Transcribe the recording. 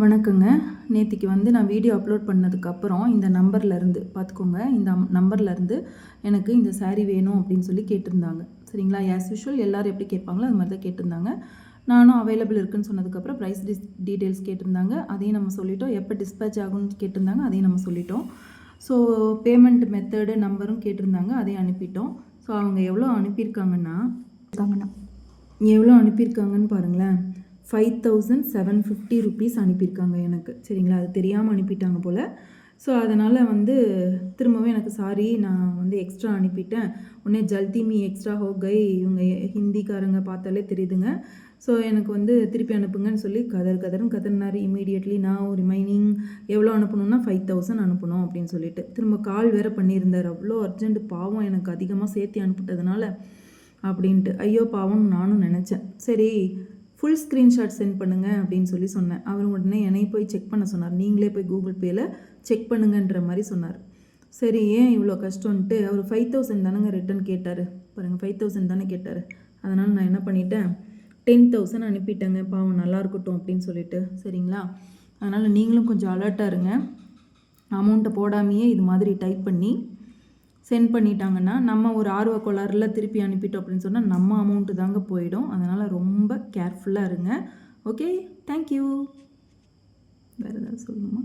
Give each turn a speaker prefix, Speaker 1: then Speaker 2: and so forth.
Speaker 1: வணக்கங்க. நேத்திக்கு நான் வீடியோ அப்லோட் பண்ணதுக்கப்புறம் இந்த நம்பர்லேருந்து பார்த்துக்கோங்க. இந்த நம்பர்லேருந்து எனக்கு இந்த சாரீ வேணும் அப்படின்னு சொல்லி கேட்டிருந்தாங்க. சரிங்களா? ஆஸ் யூஷுவல் எல்லோரும் எப்படி கேட்பாங்களோ அது மாதிரி தான் கேட்டிருந்தாங்க. நானும் அவைலபிள் இருக்குன்னு சொன்னதுக்கப்புறம் ப்ரைஸ் டீட்டெயில்ஸ் கேட்டிருந்தாங்க. அதையும் நம்ம சொல்லிட்டோம். எப்போ டிஸ்பேச் ஆகும்னு கேட்டிருந்தாங்க. அதையும் நம்ம சொல்லிட்டோம். ஸோ பேமெண்ட் மெத்தடு நம்பரும் கேட்டிருந்தாங்க. அதையும் அனுப்பிட்டோம். ஸோ அவங்க எவ்வளோ அனுப்பியிருக்காங்கன்னு பாருங்களேன். 5750 ருபீஸ் அனுப்பியிருக்காங்க எனக்கு. சரிங்களா? அது தெரியாமல் அனுப்பிட்டாங்க போல். ஸோ அதனால் திரும்பவும் எனக்கு சாரி, நான் எக்ஸ்ட்ரா அனுப்பிட்டேன். உடனே ஜல்தி மீ எக்ஸ்ட்ரா ஹோ கை, இவங்க ஹிந்திக்காரங்க பார்த்தாலே தெரியுதுங்க. ஸோ எனக்கு திருப்பி அனுப்புங்கன்னு சொல்லி கதறினார். இமீடியட்லி நான் ரிமைனிங் எவ்வளோ அனுப்பணும்னா 5000 அனுப்பணும் அப்படின்னு சொல்லிட்டு திரும்ப கால் வேறு பண்ணியிருந்தார். அவ்வளோ அர்ஜென்ட், பாவம் எனக்கு அதிகமாக சேர்த்து அனுப்பிட்டதுனால அப்படின்ட்டு. ஐயோ பாவம் நானும் நினச்சேன். சரி ஃபுல் ஸ்க்ரீன்ஷாட் சென்ட் பண்ணுங்கள் அப்படின்னு சொல்லி சொன்னேன். அவர் உடனே என்னை போய் செக் பண்ண சொன்னார். நீங்களே போய் கூகுள் பேயில் செக் பண்ணுங்கன்ற மாதிரி சொன்னார். சரி ஏன் இவ்வளோ கஷ்டம்ன்ட்டு அவர் 5000 தானேங்க ரிட்டன் கேட்டார். பாருங்கள் 5000 தானே கேட்டார். அதனால் நான் என்ன பண்ணிட்டேன், 10000 அனுப்பிட்டேங்க. பாவம் நல்லா இருக்கட்டும் அப்படின்னு சொல்லிட்டு. சரிங்களா? அதனால் நீங்களும் கொஞ்சம் அலர்ட்டாக இருங்க. அமௌண்ட்டை போடாமையே இது மாதிரி டைப் பண்ணி சென்ட் பண்ணிட்டாங்கன்னா நம்ம ஒரு ஆர்வ கோளாறில் திருப்பி அனுப்பிட்டோம் அப்படின்னு சொன்னால் நம்ம அமௌண்ட்டு தாங்க போயிடும். அதனால் ரொம்ப கேர்ஃபுல்லாக இருங்க. Okay, thank you. வேறு ஏதாவது சொல்லணுமா?